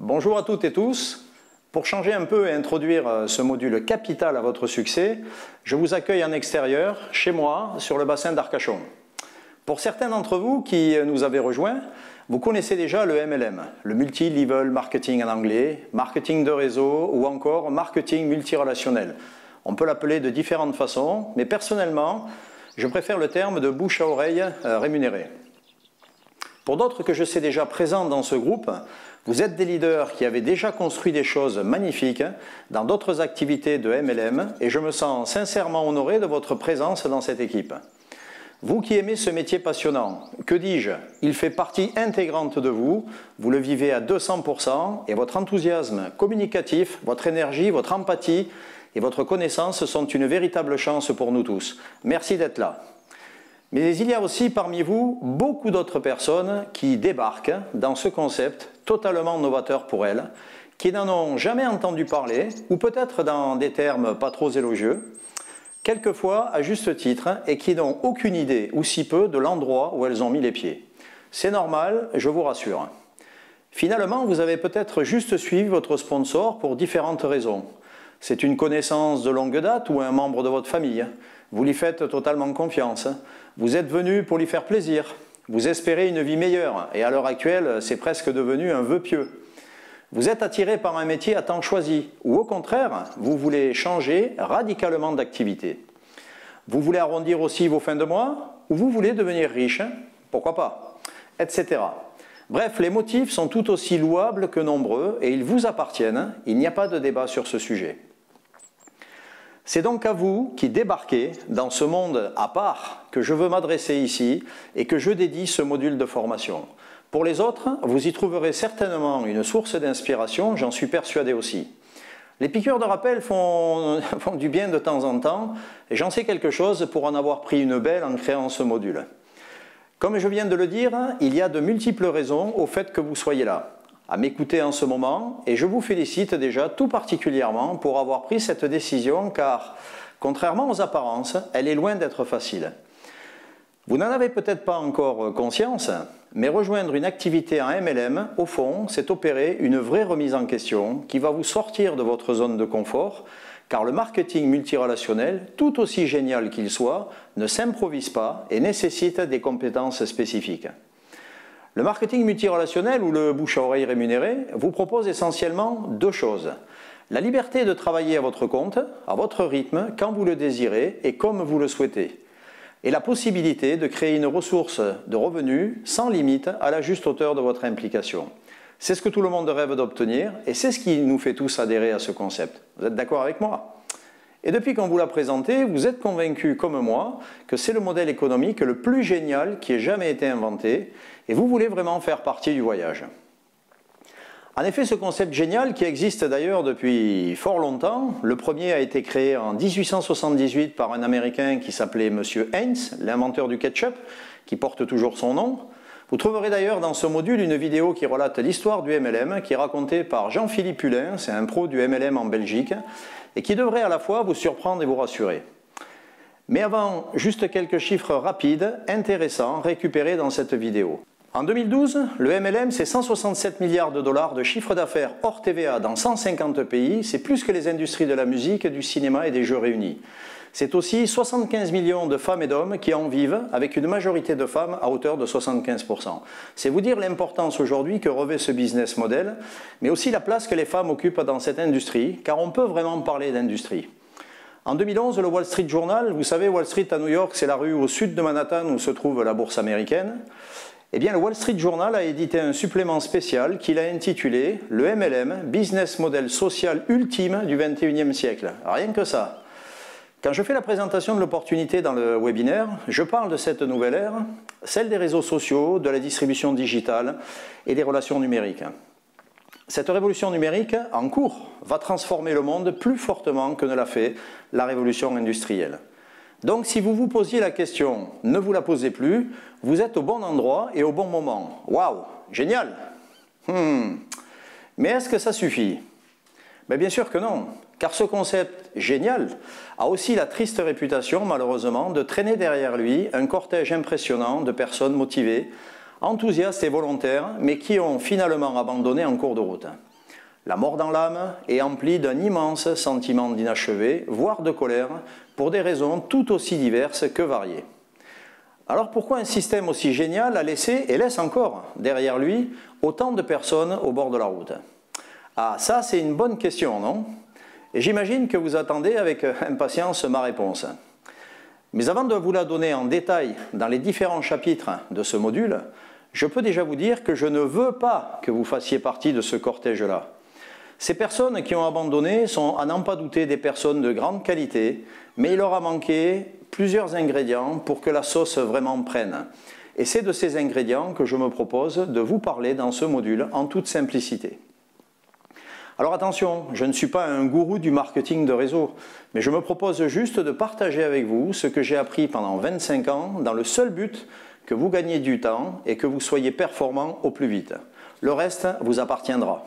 Bonjour à toutes et tous. Pour changer un peu et introduire ce module capital à votre succès, je vous accueille en extérieur, chez moi, sur le bassin d'Arcachon. Pour certains d'entre vous qui nous avez rejoints, vous connaissez déjà le MLM, le Multi-Level Marketing en anglais, marketing de réseau ou encore marketing multirelationnel. On peut l'appeler de différentes façons, mais personnellement, je préfère le terme de bouche à oreille rémunéré. Pour d'autres que je sais déjà présents dans ce groupe, vous êtes des leaders qui avaient déjà construit des choses magnifiques dans d'autres activités de MLM et je me sens sincèrement honoré de votre présence dans cette équipe. Vous qui aimez ce métier passionnant, que dis-je, il fait partie intégrante de vous, vous le vivez à 200% et votre enthousiasme communicatif, votre énergie, votre empathie et votre connaissance sont une véritable chance pour nous tous. Merci d'être là. Mais il y a aussi parmi vous beaucoup d'autres personnes qui débarquent dans ce concept totalement novateur pour elles, qui n'en ont jamais entendu parler, ou peut-être dans des termes pas trop élogieux, quelquefois à juste titre, et qui n'ont aucune idée, ou si peu, de l'endroit où elles ont mis les pieds. C'est normal, je vous rassure. Finalement, vous avez peut-être juste suivi votre sponsor pour différentes raisons. C'est une connaissance de longue date ou un membre de votre famille. Vous lui faites totalement confiance. Vous êtes venu pour lui faire plaisir. Vous espérez une vie meilleure et à l'heure actuelle, c'est presque devenu un vœu pieux. Vous êtes attiré par un métier à temps choisi ou au contraire, vous voulez changer radicalement d'activité. Vous voulez arrondir aussi vos fins de mois ou vous voulez devenir riche, pourquoi pas, etc. Bref, les motifs sont tout aussi louables que nombreux et ils vous appartiennent, il n'y a pas de débat sur ce sujet. C'est donc à vous qui débarquez dans ce monde à part que je veux m'adresser ici et que je dédie ce module de formation. Pour les autres, vous y trouverez certainement une source d'inspiration, j'en suis persuadé aussi. Les piqûres de rappel font du bien de temps en temps et j'en sais quelque chose pour en avoir pris une belle en créant ce module. Comme je viens de le dire, il y a de multiples raisons au fait que vous soyez là, à m'écouter en ce moment, et je vous félicite déjà tout particulièrement pour avoir pris cette décision car, contrairement aux apparences, elle est loin d'être facile. Vous n'en avez peut-être pas encore conscience, mais rejoindre une activité en MLM, au fond, c'est opérer une vraie remise en question qui va vous sortir de votre zone de confort, car le marketing multirelationnel, tout aussi génial qu'il soit, ne s'improvise pas et nécessite des compétences spécifiques. Le marketing multirelationnel ou le bouche à oreille rémunéré vous propose essentiellement deux choses. La liberté de travailler à votre compte, à votre rythme, quand vous le désirez et comme vous le souhaitez. Et la possibilité de créer une ressource de revenus sans limite à la juste hauteur de votre implication. C'est ce que tout le monde rêve d'obtenir et c'est ce qui nous fait tous adhérer à ce concept. Vous êtes d'accord avec moi ? Et depuis qu'on vous l'a présenté, vous êtes convaincu comme moi que c'est le modèle économique le plus génial qui ait jamais été inventé et vous voulez vraiment faire partie du voyage. En effet, ce concept génial qui existe d'ailleurs depuis fort longtemps, le premier a été créé en 1878 par un Américain qui s'appelait Monsieur Heinz, l'inventeur du ketchup, qui porte toujours son nom. Vous trouverez d'ailleurs dans ce module une vidéo qui relate l'histoire du MLM, qui est racontée par Jean-Philippe Hulin, c'est un pro du MLM en Belgique, et qui devrait à la fois vous surprendre et vous rassurer. Mais avant, juste quelques chiffres rapides, intéressants, récupérés dans cette vidéo. En 2012, le MLM, c'est 167 milliards de dollars de chiffre d'affaires hors TVA dans 150 pays, c'est plus que les industries de la musique, du cinéma et des jeux réunis. C'est aussi 75 millions de femmes et d'hommes qui en vivent, avec une majorité de femmes à hauteur de 75%. C'est vous dire l'importance aujourd'hui que revêt ce business model, mais aussi la place que les femmes occupent dans cette industrie, car on peut vraiment parler d'industrie. En 2011, le Wall Street Journal, vous savez, Wall Street à New York, c'est la rue au sud de Manhattan où se trouve la bourse américaine. Eh bien, le Wall Street Journal a édité un supplément spécial qu'il a intitulé « Le MLM, business model social ultime du XXIe siècle ». Rien que ça. Quand je fais la présentation de l'opportunité dans le webinaire, je parle de cette nouvelle ère, celle des réseaux sociaux, de la distribution digitale et des relations numériques. Cette révolution numérique, en cours, va transformer le monde plus fortement que ne l'a fait la révolution industrielle. Donc si vous vous posiez la question, ne vous la posez plus, vous êtes au bon endroit et au bon moment. Waouh, génial! Mais est-ce que ça suffit? Bien sûr que non, car ce concept génial a aussi la triste réputation, malheureusement, de traîner derrière lui un cortège impressionnant de personnes motivées, enthousiastes et volontaires, mais qui ont finalement abandonné en cours de route. la mort dans l'âme est emplie d'un immense sentiment d'inachevé, voire de colère, pour des raisons tout aussi diverses que variées. Alors pourquoi un système aussi génial a laissé et laisse encore derrière lui autant de personnes au bord de la route? Ah, ça c'est une bonne question, non? Et j'imagine que vous attendez avec impatience ma réponse. Mais avant de vous la donner en détail dans les différents chapitres de ce module, je peux déjà vous dire que je ne veux pas que vous fassiez partie de ce cortège-là. Ces personnes qui ont abandonné sont à n'en pas douter des personnes de grande qualité, mais il leur a manqué plusieurs ingrédients pour que la sauce vraiment prenne. Et c'est de ces ingrédients que je me propose de vous parler dans ce module en toute simplicité. Alors attention, je ne suis pas un gourou du marketing de réseau, mais je me propose juste de partager avec vous ce que j'ai appris pendant 25 ans dans le seul but que vous gagniez du temps et que vous soyez performant au plus vite. Le reste vous appartiendra.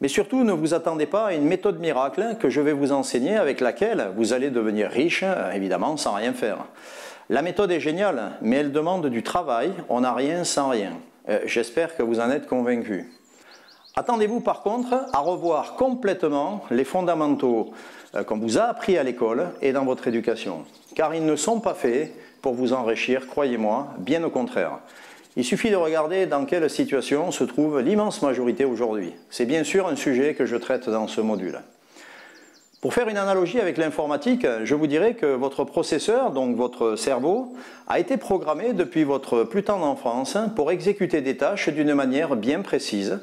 Mais surtout, ne vous attendez pas à une méthode miracle que je vais vous enseigner avec laquelle vous allez devenir riche, évidemment, sans rien faire. La méthode est géniale, mais elle demande du travail, on n'a rien sans rien. J'espère que vous en êtes convaincus. Attendez-vous par contre à revoir complètement les fondamentaux qu'on vous a appris à l'école et dans votre éducation. Car ils ne sont pas faits pour vous enrichir, croyez-moi, bien au contraire. Il suffit de regarder dans quelle situation se trouve l'immense majorité aujourd'hui. C'est bien sûr un sujet que je traite dans ce module. Pour faire une analogie avec l'informatique, je vous dirais que votre processeur, donc votre cerveau, a été programmé depuis votre plus tendre enfance pour exécuter des tâches d'une manière bien précise.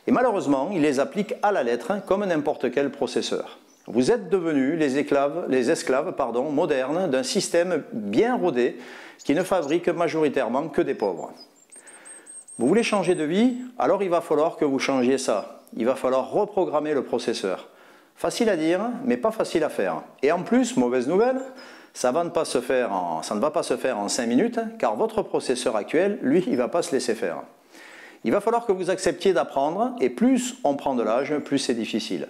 Et malheureusement, il les applique à la lettre comme n'importe quel processeur. Vous êtes devenus les esclaves modernes d'un système bien rodé qui ne fabrique majoritairement que des pauvres. Vous voulez changer de vie? Alors il va falloir que vous changiez ça. Il va falloir reprogrammer le processeur. Facile à dire, mais pas facile à faire. Et en plus, mauvaise nouvelle, ça ne va pas se faire en 5 minutes, car votre processeur actuel, lui, il ne va pas se laisser faire. Il va falloir que vous acceptiez d'apprendre, et plus on prend de l'âge, plus c'est difficile.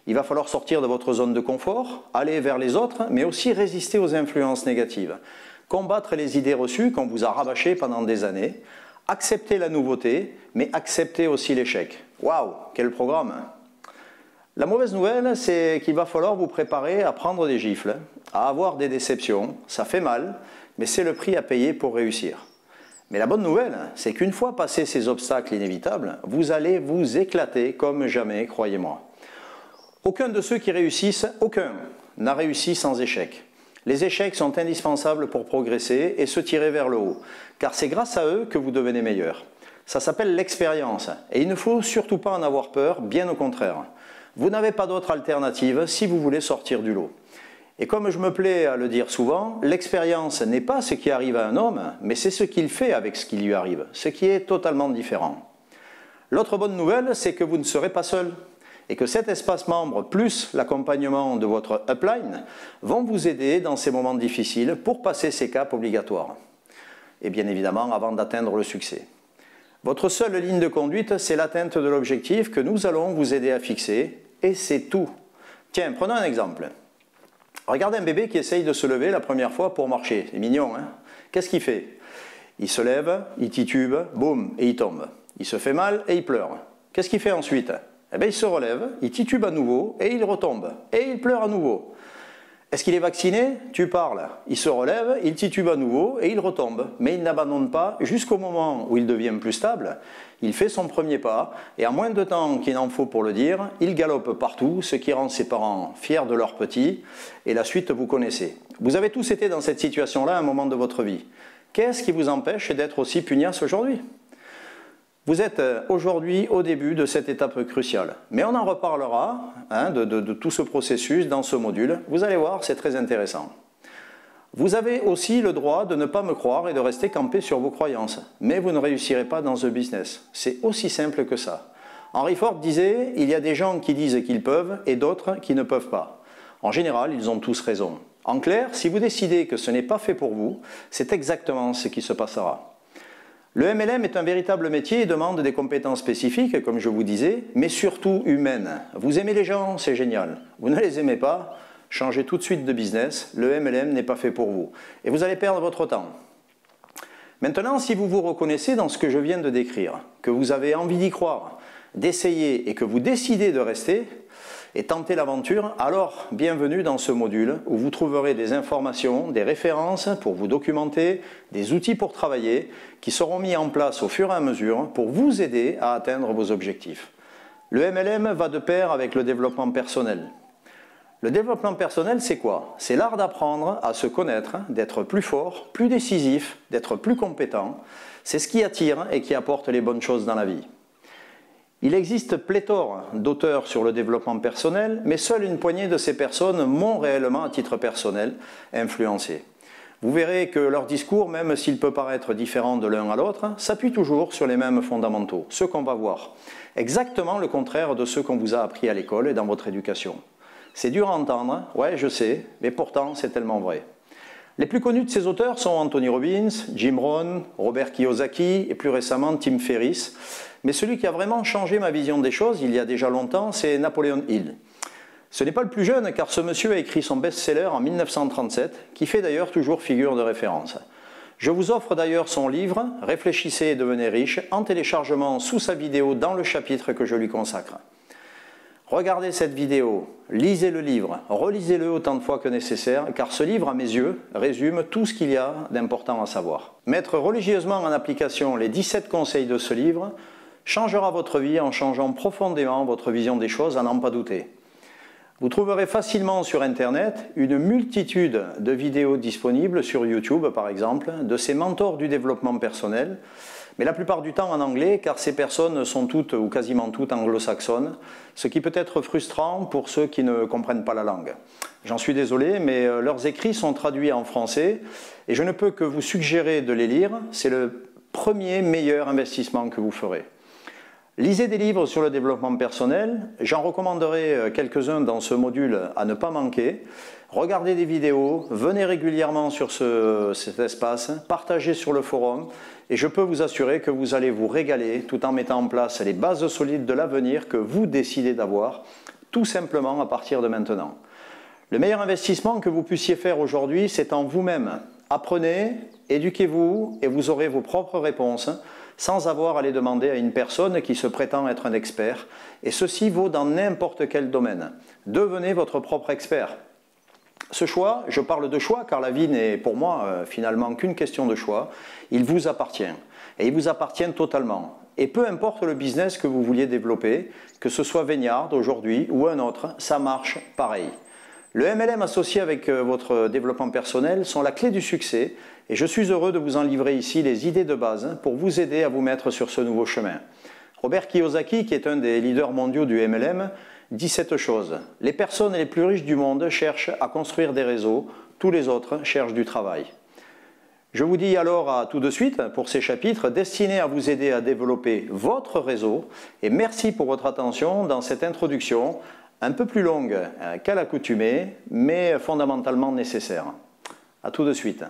Il va falloir sortir de votre zone de confort, aller vers les autres, mais aussi résister aux influences négatives. Combattre les idées reçues qu'on vous a rabâchées pendant des années, accepter la nouveauté, mais accepter aussi l'échec. Waouh, quel programme! La mauvaise nouvelle, c'est qu'il va falloir vous préparer à prendre des gifles, à avoir des déceptions. Ça fait mal, mais c'est le prix à payer pour réussir. Mais la bonne nouvelle, c'est qu'une fois passés ces obstacles inévitables, vous allez vous éclater comme jamais, croyez-moi. Aucun de ceux qui réussissent, aucun, n'a réussi sans échec. Les échecs sont indispensables pour progresser et se tirer vers le haut, car c'est grâce à eux que vous devenez meilleur. Ça s'appelle l'expérience, et il ne faut surtout pas en avoir peur, bien au contraire. Vous n'avez pas d'autre alternative si vous voulez sortir du lot. Et comme je me plais à le dire souvent, l'expérience n'est pas ce qui arrive à un homme, mais c'est ce qu'il fait avec ce qui lui arrive, ce qui est totalement différent. L'autre bonne nouvelle, c'est que vous ne serez pas seul, et que cet espace membre plus l'accompagnement de votre upline vont vous aider dans ces moments difficiles pour passer ces caps obligatoires. Et bien évidemment, avant d'atteindre le succès. Votre seule ligne de conduite, c'est l'atteinte de l'objectif que nous allons vous aider à fixer, et c'est tout. Tiens, prenons un exemple. Regardez un bébé qui essaye de se lever la première fois pour marcher. C'est mignon, hein? Qu'est-ce qu'il fait? Il se lève, il titube, boum, et il tombe. Il se fait mal et il pleure. Qu'est-ce qu'il fait ensuite? Eh bien, il se relève, il titube à nouveau et il retombe. Et il pleure à nouveau. Est-ce qu'il est vacciné? Tu parles. Il se relève, il titube à nouveau et il retombe. Mais il n'abandonne pas jusqu'au moment où il devient plus stable. Il fait son premier pas et en moins de temps qu'il en faut pour le dire, il galope partout, ce qui rend ses parents fiers de leur petit. Et la suite, vous connaissez. Vous avez tous été dans cette situation-là à un moment de votre vie. Qu'est-ce qui vous empêche d'être aussi pugnace aujourd'hui? Vous êtes aujourd'hui au début de cette étape cruciale. Mais on en reparlera de tout ce processus dans ce module. Vous allez voir, c'est très intéressant. Vous avez aussi le droit de ne pas me croire et de rester campé sur vos croyances. Mais vous ne réussirez pas dans ce business. C'est aussi simple que ça. Henry Ford disait, il y a des gens qui disent qu'ils peuvent et d'autres qui ne peuvent pas. En général, ils ont tous raison. En clair, si vous décidez que ce n'est pas fait pour vous, c'est exactement ce qui se passera. Le MLM est un véritable métier et demande des compétences spécifiques, comme je vous disais, mais surtout humaines. Vous aimez les gens, c'est génial. Vous ne les aimez pas, changez tout de suite de business. Le MLM n'est pas fait pour vous. Et vous allez perdre votre temps. Maintenant, si vous vous reconnaissez dans ce que je viens de décrire, que vous avez envie d'y croire, d'essayer et que vous décidez de rester et tenter l'aventure, alors bienvenue dans ce module où vous trouverez des informations, des références pour vous documenter, des outils pour travailler qui seront mis en place au fur et à mesure pour vous aider à atteindre vos objectifs. Le MLM va de pair avec le développement personnel. Le développement personnel, c'est quoi? C'est l'art d'apprendre à se connaître, d'être plus fort, plus décisif, d'être plus compétent. C'est ce qui attire et qui apporte les bonnes choses dans la vie. Il existe pléthore d'auteurs sur le développement personnel, mais seule une poignée de ces personnes m'ont réellement, à titre personnel, influencé. Vous verrez que leur discours, même s'il peut paraître différent de l'un à l'autre, s'appuie toujours sur les mêmes fondamentaux, ceux qu'on va voir. Exactement le contraire de ceux qu'on vous a appris à l'école et dans votre éducation. C'est dur à entendre, ouais je sais, mais pourtant c'est tellement vrai. Les plus connus de ces auteurs sont Anthony Robbins, Jim Rohn, Robert Kiyosaki et plus récemment Tim Ferriss. Mais celui qui a vraiment changé ma vision des choses il y a déjà longtemps, c'est Napoléon Hill. Ce n'est pas le plus jeune car ce monsieur a écrit son best-seller en 1937, qui fait d'ailleurs toujours figure de référence. Je vous offre d'ailleurs son livre « Réfléchissez et devenez riche » en téléchargement sous sa vidéo dans le chapitre que je lui consacre. Regardez cette vidéo, lisez le livre, relisez-le autant de fois que nécessaire, car ce livre, à mes yeux, résume tout ce qu'il y a d'important à savoir. Mettre religieusement en application les 17 conseils de ce livre changera votre vie en changeant profondément votre vision des choses, à n'en pas douter. Vous trouverez facilement sur Internet une multitude de vidéos disponibles sur YouTube, par exemple, de ces mentors du développement personnel, mais la plupart du temps en anglais, car ces personnes sont toutes ou quasiment toutes anglo-saxonnes, ce qui peut être frustrant pour ceux qui ne comprennent pas la langue. J'en suis désolé, mais leurs écrits sont traduits en français et je ne peux que vous suggérer de les lire. C'est le premier meilleur investissement que vous ferez. Lisez des livres sur le développement personnel, j'en recommanderai quelques-uns dans ce module à ne pas manquer. Regardez des vidéos, venez régulièrement sur cet espace, partagez sur le forum et je peux vous assurer que vous allez vous régaler tout en mettant en place les bases solides de l'avenir que vous décidez d'avoir, tout simplement à partir de maintenant. Le meilleur investissement que vous puissiez faire aujourd'hui, c'est en vous-même. Apprenez, éduquez-vous et vous aurez vos propres réponses, sans avoir à les demander à une personne qui se prétend être un expert. Et ceci vaut dans n'importe quel domaine. Devenez votre propre expert. Ce choix, je parle de choix car la vie n'est pour moi finalement qu'une question de choix. Il vous appartient. Et il vous appartient totalement. Et peu importe le business que vous vouliez développer, que ce soit Véniard aujourd'hui ou un autre, ça marche pareil. Le MLM associé avec votre développement personnel sont la clé du succès et je suis heureux de vous en livrer ici les idées de base pour vous aider à vous mettre sur ce nouveau chemin. Robert Kiyosaki, qui est un des leaders mondiaux du MLM, dit cette chose: les personnes les plus riches du monde cherchent à construire des réseaux, tous les autres cherchent du travail. Je vous dis alors à tout de suite pour ces chapitres destinés à vous aider à développer votre réseau et merci pour votre attention dans cette introduction un peu plus longue qu'à l'accoutumée, mais fondamentalement nécessaire. À tout de suite.